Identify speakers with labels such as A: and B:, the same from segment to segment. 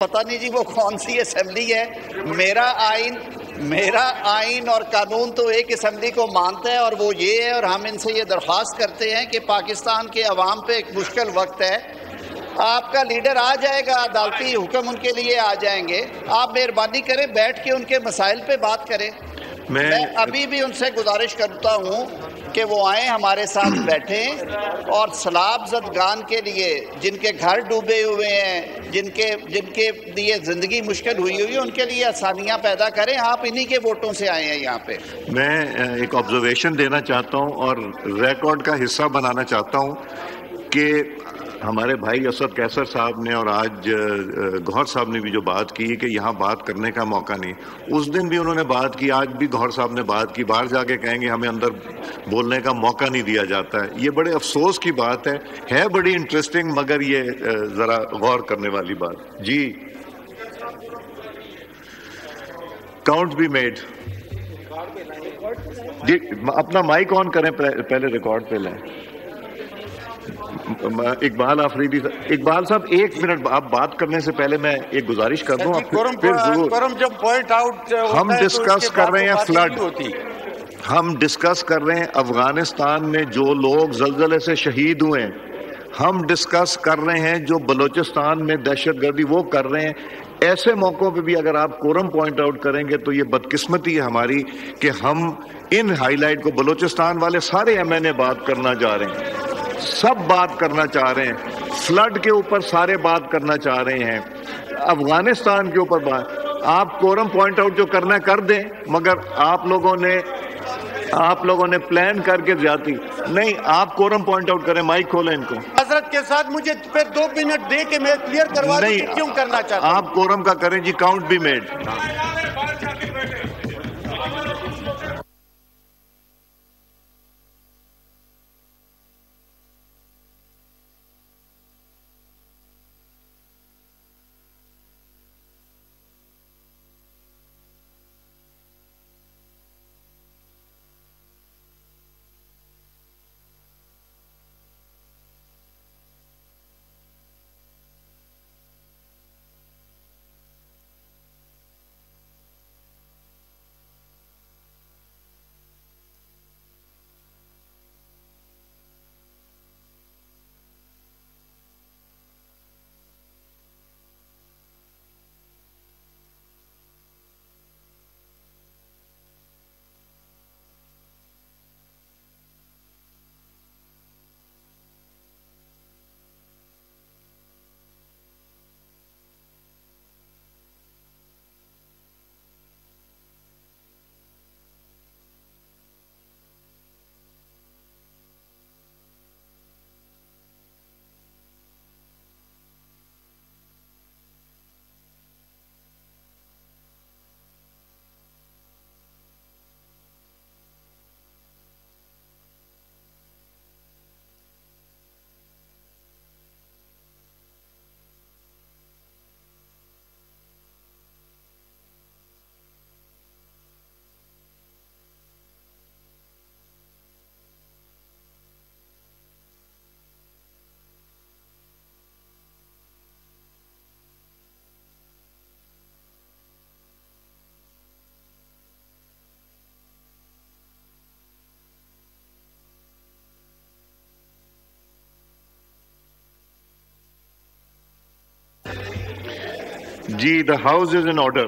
A: پتہ نہیں جی وہ کون سی اسمبلی ہے. میرا آئین اور قانون تو ایک اسمبلی کو مانتا ہے اور وہ یہ ہے, اور ہم ان سے یہ درخواست کرتے ہیں کہ پاکستان کے عوام پہ ایک مشکل وقت ہے. آپ کا لیڈر آ جائے گا, عدالتی حکم ان کے لیے آ جائیں گے, آپ مہربانی کریں بیٹھ کے ان کے مسائل پہ بات کریں. میں ابھی بھی ان سے گزارش کرتا ہوں کہ وہ آئیں, ہمارے ساتھ بیٹھیں, اور سیلاب زدگان کے لیے جن کے گھر ڈوبے ہوئے ہیں, جن کے لیے زندگی مشکل ہوئی ہے, ان کے لیے آسانیاں پیدا کریں. آپ انہی کے ووٹوں سے آئے ہیں یہاں پہ.
B: میں ایک آبزرویشن دینا چاہتا ہوں اور ریکارڈ کا حصہ بنانا چاہتا ہوں کہ ہمارے بھائی اسد کیسر صاحب نے اور آج گوہر صاحب نے بھی جو بات کی کہ یہاں بات کرنے کا موقع نہیں, اس دن بھی انہوں نے بات کی, آج بھی گوہر صاحب نے بات کی. باہر جا کے کہیں گے ہمیں اندر بولنے کا موقع نہیں دیا جاتا ہے. یہ بڑے افسوس کی بات ہے بڑی انٹرسٹنگ, مگر یہ ذرا غور کرنے والی بات. جی کاؤنٹ بھی میڈ. جی اپنا مائک آن کریں, پہلے ریکارڈ پہ لیں. اقبال آفریدی صاحب, اقبال صاحب ایک منٹ, آپ بات کرنے سے پہلے میں ایک گزارش کر دوں. پھر ضرور ہم ڈسکس کر رہے ہیں فلڈ, ہم ڈسکس کر رہے ہیں افغانستان میں جو لوگ زلزلے سے شہید ہوئے ہیں, ہم ڈسکس کر رہے ہیں جو بلوچستان میں دہشت گردی وہ کر رہے ہیں. ایسے موقعوں پہ بھی اگر آپ کورم پوائنٹ آؤٹ کریں گے تو یہ بدقسمتی ہے ہماری کہ ہم ان ہائی لائٹ کو, بلوچستان والے سارے ایم این اے بات کرنا چاہ رہے ہیں, سب بات کرنا چاہ رہے ہیں, فلڈ کے اوپر سارے بات کرنا چاہ رہے ہیں, افغانستان کے اوپر بات. آپ کورم پوائنٹ آؤٹ جو کرنا ہے کر دیں, مگر آپ لوگوں نے پلان کر کے زیادتی نہیں. آپ کورم پوائنٹ آؤٹ کریں, مائک کھولیں ان کو.
C: حضرت کے ساتھ مجھے پھر 2 منٹ دے کے میں کلیئر کروا دوں کہ کیوں کرنا چاہتا ہوں.
B: آپ کورم کا کریں جی, کاؤنٹ بھی میڈ. جی the house is in order.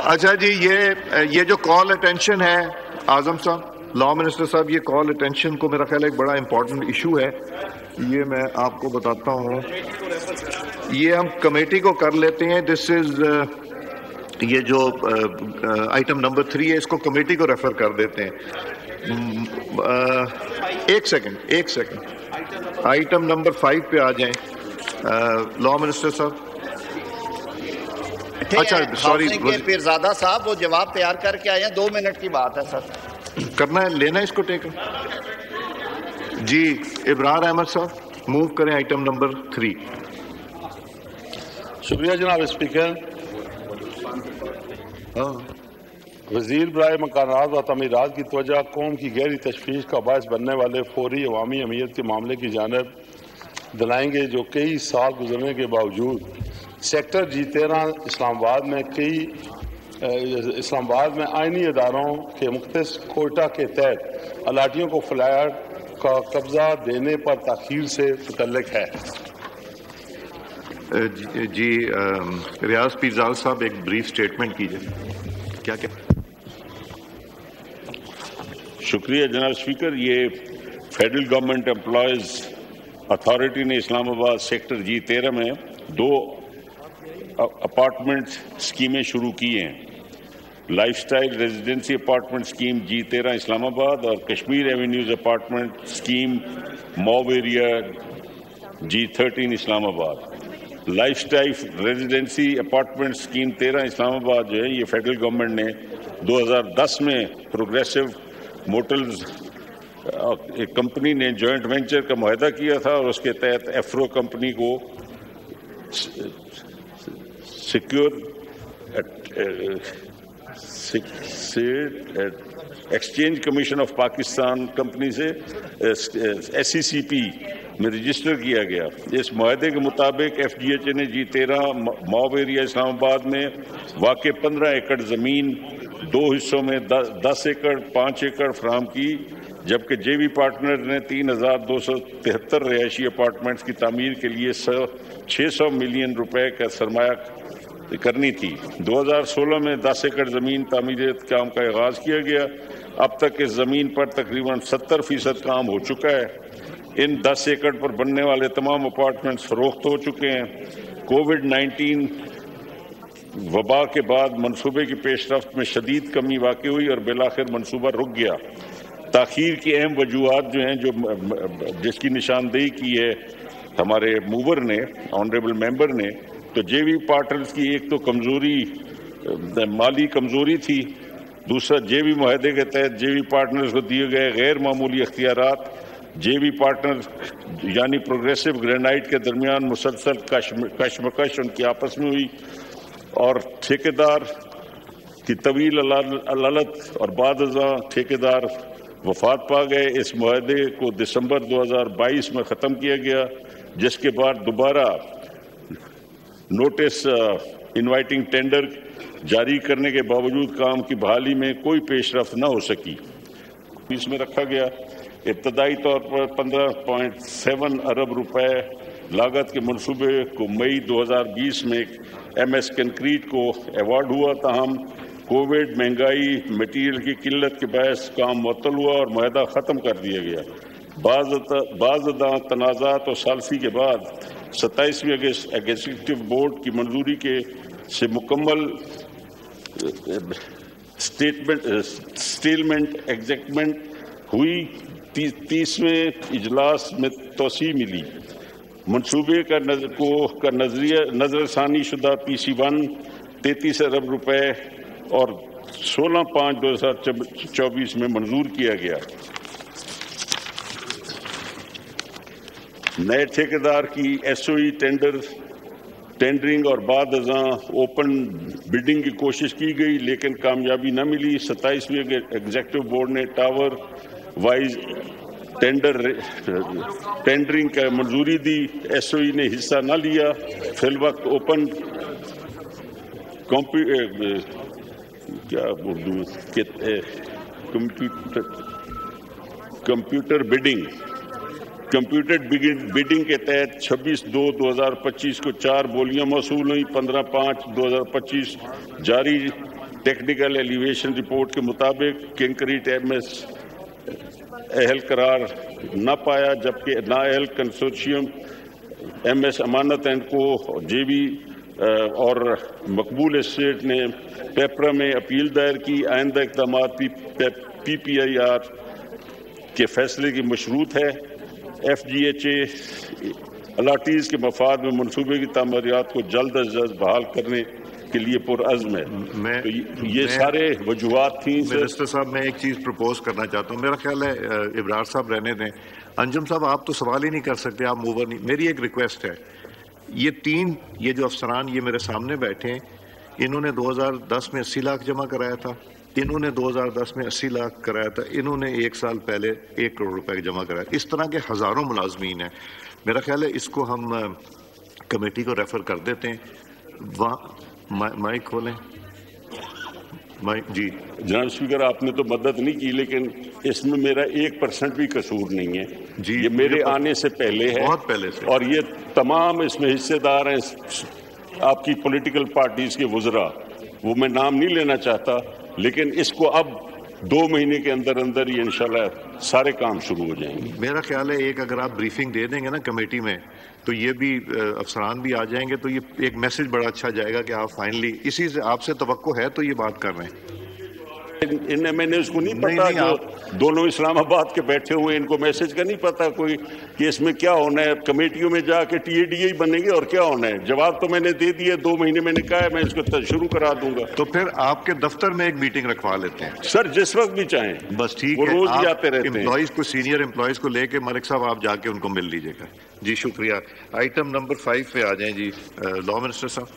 B: اچھا جی, یہ جو کال اٹینشن ہے اعظم صاحب, لا منسٹر صاحب, یہ کال اٹینشن کو میرا خیال ہے ایک بڑا امپورٹنٹ ایشو ہے. یہ میں آپ کو بتاتا ہوں, یہ ہم کمیٹی کو کر لیتے ہیں. دس از یہ جو آئٹم نمبر 3 ہے, اس کو کمیٹی کو ریفر کر دیتے ہیں. ایک سیکنڈ, آئٹم نمبر 5 پہ آ جائیں لا منسٹر صاحب. اچھا سوری
A: پیرزادہ صاحب, وہ جواب تیار کر کے آئے ہیں, 2 منٹ کی بات ہے سر.
B: کرنا ہے, لینا اس کو ٹیک. جی ابرار احمد صاحب موو کریں آئٹم نمبر 3.
D: شکریہ جناب اسپیکر. وزیر برائے مکانات و تعمیرات کی توجہ قوم کی گہری تشویش کا باعث بننے والے فوری عوامی اہمیت کے معاملے کی جانب دلائیں گے، جو کئی سال گزرنے کے باوجود سیکٹر G13 اسلام آباد میں آئینی اداروں کے مختص کوئٹہ کے تحت الاٹیوں کو فلیٹ کا قبضہ دینے پر تاخیر سے متعلق ہے۔
B: جی ریاض پیرزال صاحب ایک بریف سٹیٹمنٹ کیجئے۔ کیا
E: شکریہ جناب اسپیکر۔ یہ فیڈرل گورنمنٹ امپلائیز اتھارٹی نے اسلام آباد سیکٹر G13 میں 2 اپارٹمنٹ اسکیمیں شروع کی ہیں، life style residency apartment scheme G13 اسلام آباد اور Kashmir avenues apartment scheme mob area G13 اسلام آباد۔ Life style residency apartment scheme 13 اسلام آباد جو ہے، یہ فیڈرل گورنمنٹ نے 2010 میں پروگریسو موٹرز ایک کمپنی نے جوائنٹ وینچر کا معاہدہ کیا تھا، اور اس کے تحت ایفرو کمپنی کو secure exchange commission of Pakistan company سے SCCP میں رجسٹر کیا گیا۔ اس معاہدے کے مطابق FGHA نے G13 موب ایریا اسلام آباد میں واقع 15 ایکڑ زمین 2 حصوں میں 10 ایکڑ 5 ایکڑ فراہم کی، جبکہ JV پارٹنر نے 3273 رہائشی اپارٹمنٹس کی تعمیر کے لیے 600 ملین روپے کا سرمایہ کرنی تھی۔ 2016 میں 10 ایکڑ زمین تعمیرات کام کا آغاز کیا گیا۔ اب تک اس زمین پر تقریباً 70% کام ہو چکا ہے۔ ان 10 ایکڑ پر بننے والے تمام اپارٹمنٹس فروخت ہو چکے ہیں۔ کووڈ-19 وبا کے بعد منصوبے کی پیش رفت میں شدید کمی واقع ہوئی اور بالآخر منصوبہ رک گیا۔ تاخیر کی اہم وجوہات جو ہیں جس کی نشاندہی کی ہے ہمارے موور نے، آنریبل ممبر نے، تو JV پارٹنرز کی ایک تو مالی کمزوری تھی، دوسرا JV معاہدے کے تحت JV پارٹنرز کو دیے گئے غیر معمولی اختیارات، JV پارٹنر یعنی پروگریسو گرینائٹ کے درمیان مسلسل کشمکش ان کی آپس میں ہوئی، اور ٹھیکیدار کی طویل علالت اور بعد ازاں ٹھیکیدار وفات پا گئے۔ اس معاہدے کو دسمبر 2022 میں ختم کیا گیا، جس کے بعد دوبارہ نوٹس انوائٹنگ ٹینڈر جاری کرنے کے باوجود کام کی بحالی میں کوئی پیش رفت نہ ہو سکی۔ اس میں رکھا گیا ابتدائی طور پر 15.7 ارب روپے لاگت کے منصوبے کو مئی 2020 میں MS کنکریٹ کو ایوارڈ ہوا، تاہم کووڈ، مہنگائی، مٹیریل کی قلت کے باعث کام معطل ہوا اور معاہدہ ختم کر دیا گیا۔ بعض تنازعات اور ثالثی کے بعد 27 اگست ایگزیکٹو بورڈ کی منظوری سے مکمل سٹیلمنٹ ایگزیکٹمنٹ ہوئی۔ 30ویں اجلاس میں توسیع ملی۔ منصوبے کا نظر ثانی شدہ PC1 33 ارب روپے اور 16/5/2024 میں منظور کیا گیا۔ نئے ٹھیکیدار کی SOE ٹینڈرنگ اور بعد ازاں اوپن بڈنگ کی کوشش کی گئی، لیکن کامیابی نہ ملی۔ 27ویں ایگزیکٹو بورڈ نے ٹاور وائز ٹینڈرنگ کا منظوری دی، SOE نے حصہ نہ لیا۔ فی الوقت اوپن کمپیوٹر بڈنگ کے تحت 26/2/2025 کو 4 بولیاں موصول ہوئی۔ 15/5/2025 جاری ٹیکنیکل ایلیویشن رپورٹ کے مطابق کنکریٹ MS اہل قرار نہ پایا، جبکہ نااہل کنسورشیم MS امانت اینڈ کو JV اور مقبول اسٹیٹ نے پیپرا میں اپیل دائر کی۔ آئندہ اقدامات PPIR کے فیصلے کی مشروط ہے۔ FGHA الاٹیز کے مفاد میں منصوبے کی تعمیرات کو جلد از جلد بحال کرنے کے لیے پرعزم ہے۔ یہ سارے وجوہات تھیں۔
B: منسٹر صاحب میں ایک چیز پرپوز کرنا چاہتا ہوں، میرا خیال ہے ابرار صاحب رہنے دیں، انجم صاحب آپ تو سوال ہی نہیں کر سکتے، آپ موور نہیں۔ میری ایک ریکویسٹ ہے، یہ جو افسران یہ میرے سامنے بیٹھے ہیں، انہوں نے 2010 میں 80 لاکھ جمع کرایا تھا، انہوں نے 2010 میں 80 لاکھ کرایا تھا، انہوں نے 1 سال پہلے 1 کروڑ روپے جمع کرایا. اس طرح کے ہزاروں ملازمین ہیں. میرا خیال ہے اس کو ہم کمیٹی کو ریفر کر دیتے ہیں. وہاں مائک کھولیں. جی
E: جناب اسپیکر، آپ نے تو مدد نہیں کی، لیکن اس میں میرا 1% بھی قصور نہیں ہے.
B: جی
E: یہ میرے آنے سے پہلے ہے،
B: بہت پہلے سے،
E: اور یہ تمام اس میں حصے دار ہیں آپ کی پولیٹیکل پارٹیز کے وزراء. وہ میں نام نہیں لینا چاہتا، لیکن اس کو اب 2 مہینے کے اندر اندر ہی انشاءاللہ سارے کام شروع ہو جائیں گے.
B: میرا خیال ہے ایک اگر آپ بریفنگ دے دیں گے نا کمیٹی میں، تو یہ بھی افسران بھی آ جائیں گے، تو یہ ایک میسج بڑا اچھا جائے گا کہ آپ فائنلی اسی سے آپ سے توقع ہے تو یہ بات کر رہے ہیں.
E: میں نے اس کو نہیں پتا، جو دونوں اسلام آباد کے بیٹھے ہوئے ان کو میسج کا نہیں پتا کوئی کہ اس میں کیا ہونا ہے. کمیٹیوں میں جا کے ٹی اے ڈی اے بنیں گے اور کیا ہونا ہے. جواب تو میں نے دے دیا، 2 مہینے میں نے کہا ہے میں اس کو شروع کرا دوں گا.
B: تو پھر آپ کے دفتر میں ایک میٹنگ رکھوا لیتے ہیں
E: سر، جس وقت بھی چاہیں.
B: بس ٹھیک ہے،
E: وہ روز ہی آتے رہتے ہیں.
B: امپلائیز کو، سینئر امپلائیز کو لے کے ملک صاحب آپ جا کے ان کو مل لیجیے گا. جی شکریہ. آئٹم نمبر 5 پہ آ جائیں جی لا منسٹر صاحب.